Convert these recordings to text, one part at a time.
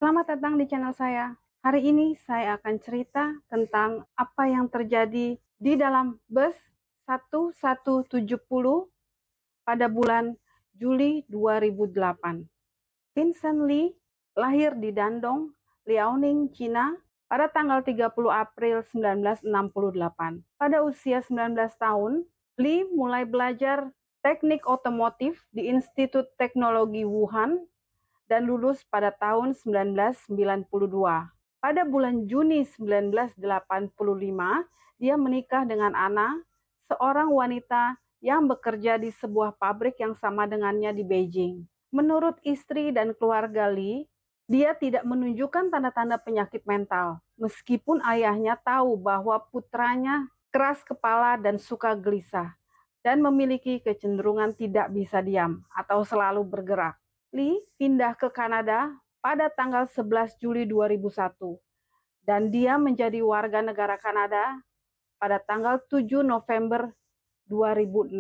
Selamat datang di channel saya. Hari ini saya akan cerita tentang apa yang terjadi di dalam bus 1170 pada bulan Juli 2008. Vincent Li lahir di Dandong, Liaoning, China pada tanggal 30 April 1968. Pada usia 19 tahun, Li mulai belajar teknik otomotif di Institut Teknologi Wuhan dan lulus pada tahun 1992. Pada bulan Juni 1985, dia menikah dengan Anna, seorang wanita yang bekerja di sebuah pabrik yang sama dengannya di Beijing. Menurut istri dan keluarga Li, dia tidak menunjukkan tanda-tanda penyakit mental, meskipun ayahnya tahu bahwa putranya keras kepala dan suka gelisah, dan memiliki kecenderungan tidak bisa diam atau selalu bergerak. Lee pindah ke Kanada pada tanggal 11 Juli 2001 dan dia menjadi warga negara Kanada pada tanggal 7 November 2006.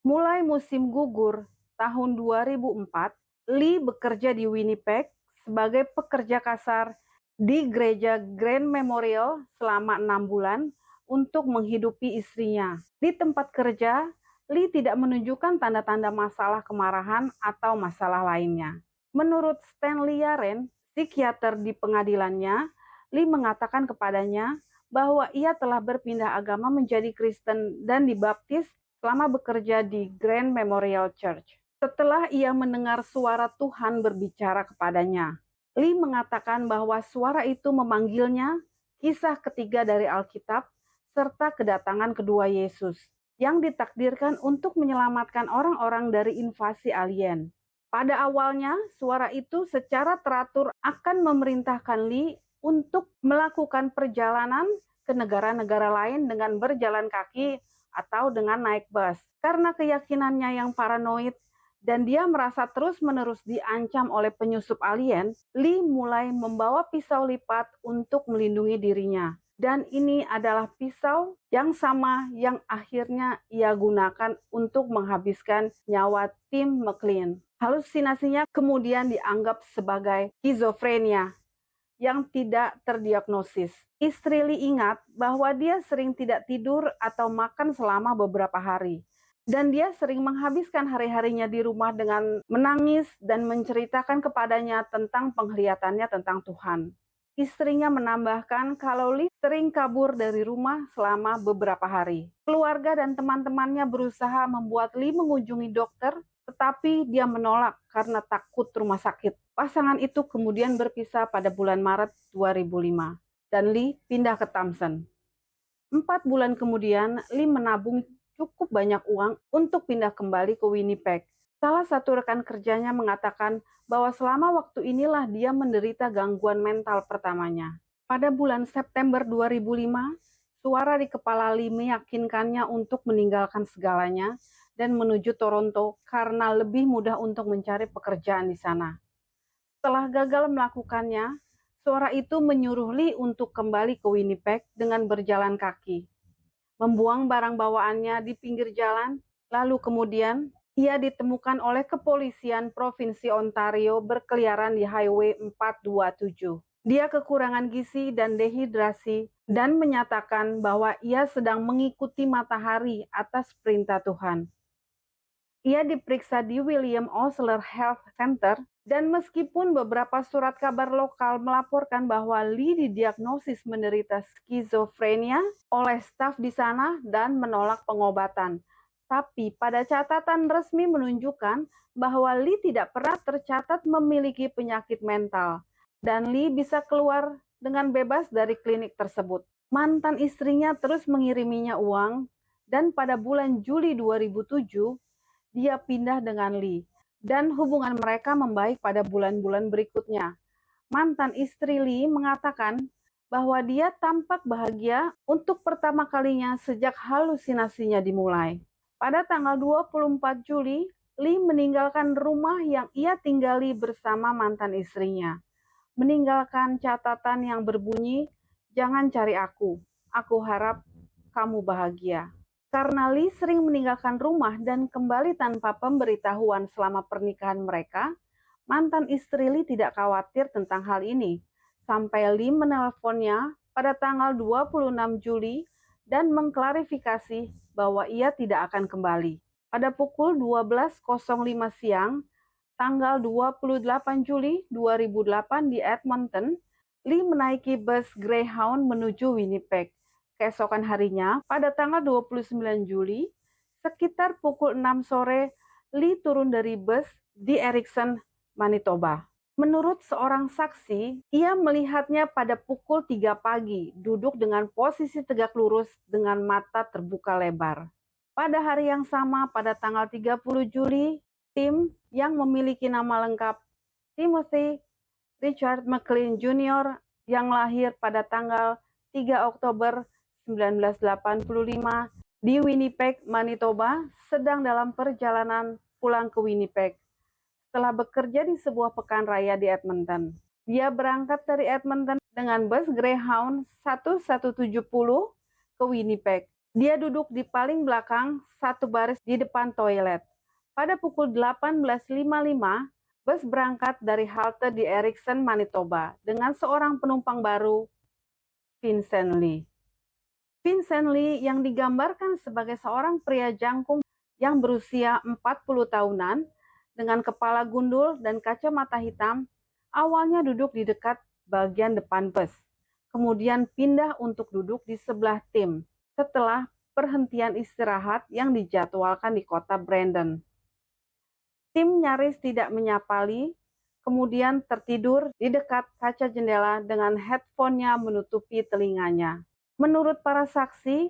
Mulai musim gugur tahun 2004, Lee bekerja di Winnipeg sebagai pekerja kasar di gereja Grand Memorial selama 6 bulan untuk menghidupi istrinya. Di tempat kerja, Lee tidak menunjukkan tanda-tanda masalah kemarahan atau masalah lainnya. Menurut Stanley Yaren, psikiater di pengadilannya, Lee mengatakan kepadanya bahwa ia telah berpindah agama menjadi Kristen dan dibaptis selama bekerja di Grand Memorial Church. Setelah ia mendengar suara Tuhan berbicara kepadanya, Lee mengatakan bahwa suara itu memanggilnya, kisah ketiga dari Alkitab, serta kedatangan kedua Yesus yang ditakdirkan untuk menyelamatkan orang-orang dari invasi alien. Pada awalnya, suara itu secara teratur akan memerintahkan Lee untuk melakukan perjalanan ke negara-negara lain dengan berjalan kaki atau dengan naik bus. Karena keyakinannya yang paranoid dan dia merasa terus-menerus diancam oleh penyusup alien, Lee mulai membawa pisau lipat untuk melindungi dirinya. Dan ini adalah pisau yang sama yang akhirnya ia gunakan untuk menghabiskan nyawa Tim McLean. Halusinasinya kemudian dianggap sebagai skizofrenia yang tidak terdiagnosis. Istri Lee ingat bahwa dia sering tidak tidur atau makan selama beberapa hari. Dan dia sering menghabiskan hari-harinya di rumah dengan menangis dan menceritakan kepadanya tentang penglihatannya tentang Tuhan. Istrinya menambahkan kalau Lee sering kabur dari rumah selama beberapa hari. Keluarga dan teman-temannya berusaha membuat Lee mengunjungi dokter, tetapi dia menolak karena takut rumah sakit. Pasangan itu kemudian berpisah pada bulan Maret 2005, dan Lee pindah ke Thompson. 4 bulan kemudian, Lee menabung cukup banyak uang untuk pindah kembali ke Winnipeg. Salah satu rekan kerjanya mengatakan bahwa selama waktu inilah dia menderita gangguan mental pertamanya. Pada bulan September 2005, suara di kepala Lee meyakinkannya untuk meninggalkan segalanya dan menuju Toronto karena lebih mudah untuk mencari pekerjaan di sana. Setelah gagal melakukannya, suara itu menyuruh Lee untuk kembali ke Winnipeg dengan berjalan kaki, membuang barang bawaannya di pinggir jalan, lalu kemudian ia ditemukan oleh kepolisian Provinsi Ontario berkeliaran di Highway 427. Dia kekurangan gizi dan dehidrasi dan menyatakan bahwa ia sedang mengikuti matahari atas perintah Tuhan. Ia diperiksa di William Osler Health Center dan meskipun beberapa surat kabar lokal melaporkan bahwa Lee didiagnosis menderita skizofrenia oleh staf di sana dan menolak pengobatan, tapi pada catatan resmi menunjukkan bahwa Lee tidak pernah tercatat memiliki penyakit mental dan Lee bisa keluar dengan bebas dari klinik tersebut. Mantan istrinya terus mengiriminya uang dan pada bulan Juli 2007 dia pindah dengan Lee dan hubungan mereka membaik pada bulan-bulan berikutnya. Mantan istri Lee mengatakan bahwa dia tampak bahagia untuk pertama kalinya sejak halusinasinya dimulai. Pada tanggal 24 Juli, Lee meninggalkan rumah yang ia tinggali bersama mantan istrinya. Meninggalkan catatan yang berbunyi, "Jangan cari aku harap kamu bahagia." Karena Lee sering meninggalkan rumah dan kembali tanpa pemberitahuan selama pernikahan mereka, Mantan istri Lee tidak khawatir tentang hal ini, sampai Lee menelponnya pada tanggal 26 Juli dan mengklarifikasi bahwa ia tidak akan kembali. Pada pukul 12.05 siang, tanggal 28 Juli 2008 di Edmonton, Lee menaiki bus Greyhound menuju Winnipeg. Keesokan harinya, pada tanggal 29 Juli, sekitar pukul 6 sore, Lee turun dari bus di Erickson, Manitoba. Menurut seorang saksi, ia melihatnya pada pukul 3 pagi, duduk dengan posisi tegak lurus dengan mata terbuka lebar. Pada hari yang sama, pada tanggal 30 Juli, Tim yang memiliki nama lengkap Timothy Richard McLean Jr. yang lahir pada tanggal 3 Oktober 1985 di Winnipeg, Manitoba, sedang dalam perjalanan pulang ke Winnipeg setelah bekerja di sebuah pekan raya di Edmonton. Dia berangkat dari Edmonton dengan bus Greyhound 1170 ke Winnipeg. Dia duduk di paling belakang satu baris di depan toilet. Pada pukul 18.55, bus berangkat dari halte di Erickson, Manitoba dengan seorang penumpang baru, Vincent Lee. Vincent Lee yang digambarkan sebagai seorang pria jangkung yang berusia 40 tahunan dengan kepala gundul dan kacamata hitam, awalnya duduk di dekat bagian depan bus, kemudian pindah untuk duduk di sebelah Tim setelah perhentian istirahat yang dijadwalkan di kota Brandon. Tim nyaris tidak menyapa Lee, kemudian tertidur di dekat kaca jendela dengan headphone-nya menutupi telinganya. Menurut para saksi,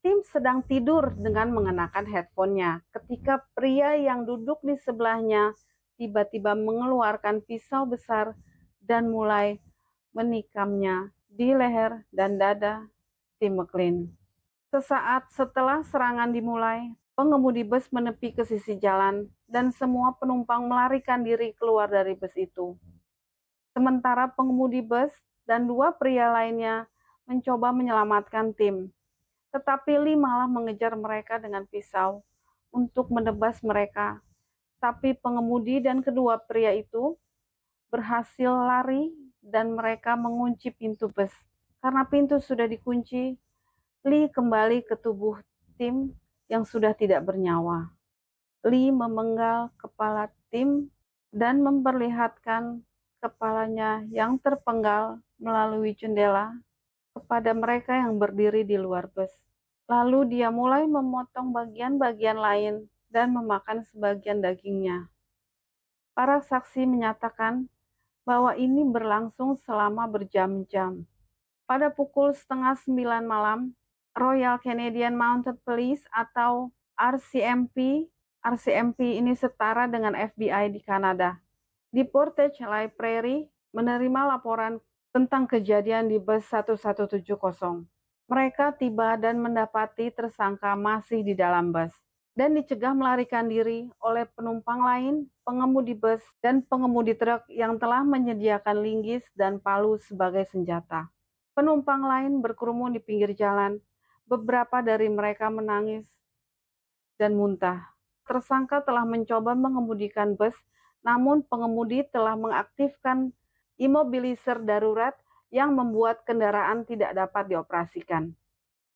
Tim sedang tidur dengan mengenakan headphone-nya ketika pria yang duduk di sebelahnya tiba-tiba mengeluarkan pisau besar dan mulai menikamnya di leher dan dada Tim McLean. Sesaat setelah serangan dimulai, pengemudi bus menepi ke sisi jalan dan semua penumpang melarikan diri keluar dari bus itu. Sementara pengemudi bus dan dua pria lainnya mencoba menyelamatkan Tim, tetapi Lee malah mengejar mereka dengan pisau untuk menebas mereka. Tapi pengemudi dan kedua pria itu berhasil lari dan mereka mengunci pintu bus. Karena pintu sudah dikunci, Lee kembali ke tubuh Tim yang sudah tidak bernyawa. Lee memenggal kepala Tim dan memperlihatkan kepalanya yang terpenggal melalui jendela kepada mereka yang berdiri di luar bus. Lalu dia mulai memotong bagian-bagian lain dan memakan sebagian dagingnya. Para saksi menyatakan bahwa ini berlangsung selama berjam-jam. Pada pukul 8:30 malam, Royal Canadian Mounted Police atau RCMP ini setara dengan FBI di Kanada, di Portage la Prairie menerima laporan tentang kejadian di bus 1170. Mereka tiba dan mendapati tersangka masih di dalam bus dan dicegah melarikan diri oleh penumpang lain, pengemudi bus, dan pengemudi truk yang telah menyediakan linggis dan palu sebagai senjata. Penumpang lain berkerumun di pinggir jalan. Beberapa dari mereka menangis dan muntah. Tersangka telah mencoba mengemudikan bus, namun pengemudi telah mengaktifkan immobilizer darurat yang membuat kendaraan tidak dapat dioperasikan.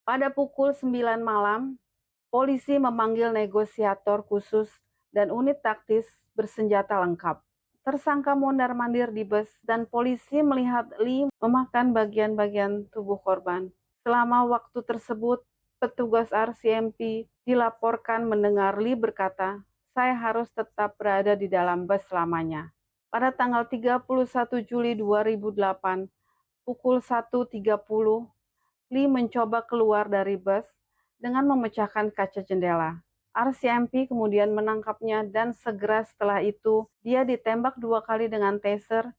Pada pukul 9 malam, polisi memanggil negosiator khusus dan unit taktis bersenjata lengkap. Tersangka mondar-mandir di bus dan polisi melihat Lee memakan bagian-bagian tubuh korban. Selama waktu tersebut, petugas RCMP dilaporkan mendengar Lee berkata, "Saya harus tetap berada di dalam bus selamanya." Pada tanggal 31 Juli 2008, pukul 1.30, Lee mencoba keluar dari bus dengan memecahkan kaca jendela. RCMP kemudian menangkapnya dan segera setelah itu dia ditembak 2 kali dengan taser,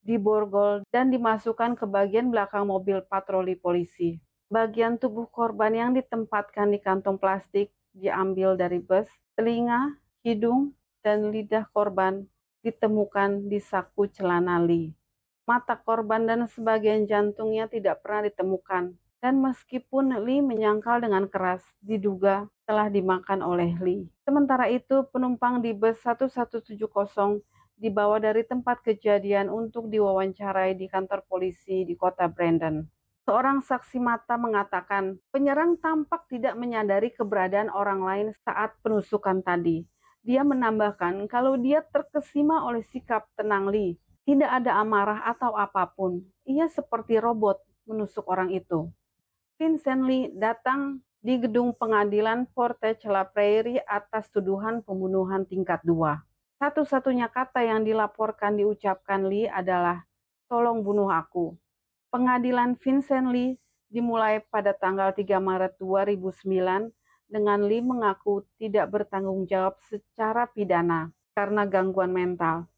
diborgol, dan dimasukkan ke bagian belakang mobil patroli polisi. Bagian tubuh korban yang ditempatkan di kantong plastik diambil dari bus, telinga, hidung, dan lidah korban ditemukan di saku celana Lee. Mata korban dan sebagian jantungnya tidak pernah ditemukan, dan meskipun Lee menyangkal dengan keras, diduga telah dimakan oleh Lee. Sementara itu, penumpang di bus 1170 dibawa dari tempat kejadian untuk diwawancarai di kantor polisi di kota Brandon. Seorang saksi mata mengatakan, penyerang tampak tidak menyadari keberadaan orang lain saat penusukan tadi. Dia menambahkan kalau dia terkesima oleh sikap tenang Lee. Tidak ada amarah atau apapun. Ia seperti robot menusuk orang itu. Vincent Lee datang di gedung pengadilan Portage la Prairie atas tuduhan pembunuhan tingkat 2. Satu-satunya kata yang dilaporkan diucapkan Lee adalah, "Tolong bunuh aku." Pengadilan Vincent Lee dimulai pada tanggal 3 Maret 2009 dengan Lee mengaku tidak bertanggung jawab secara pidana karena gangguan mental.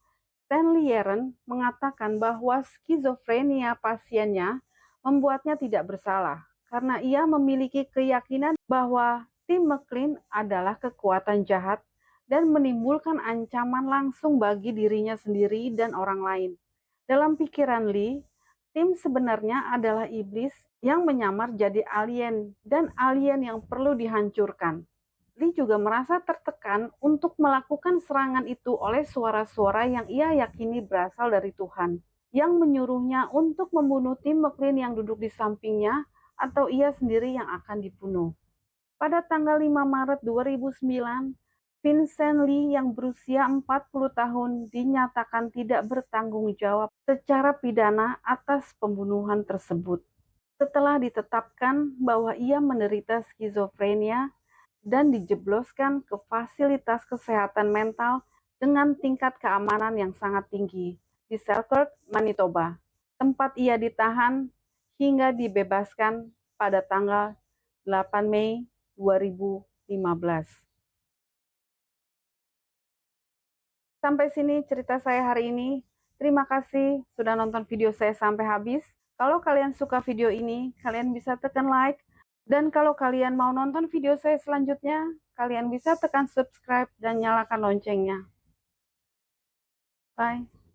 Stanley Yeren mengatakan bahwa skizofrenia pasiennya membuatnya tidak bersalah karena ia memiliki keyakinan bahwa Tim McLean adalah kekuatan jahat dan menimbulkan ancaman langsung bagi dirinya sendiri dan orang lain. Dalam pikiran Lee, Tim sebenarnya adalah iblis yang menyamar jadi alien dan alien yang perlu dihancurkan. Lee juga merasa tertekan untuk melakukan serangan itu oleh suara-suara yang ia yakini berasal dari Tuhan, yang menyuruhnya untuk membunuh Tim McLean yang duduk di sampingnya atau ia sendiri yang akan dibunuh. Pada tanggal 5 Maret 2009, Vincent Lee yang berusia 40 tahun dinyatakan tidak bertanggung jawab secara pidana atas pembunuhan tersebut. Setelah ditetapkan bahwa ia menderita skizofrenia dan dijebloskan ke fasilitas kesehatan mental dengan tingkat keamanan yang sangat tinggi di Selkirk, Manitoba, tempat ia ditahan hingga dibebaskan pada tanggal 8 Mei 2015. Sampai sini cerita saya hari ini. Terima kasih sudah nonton video saya sampai habis. Kalau kalian suka video ini, kalian bisa tekan like. Dan kalau kalian mau nonton video saya selanjutnya, kalian bisa tekan subscribe dan nyalakan loncengnya. Bye.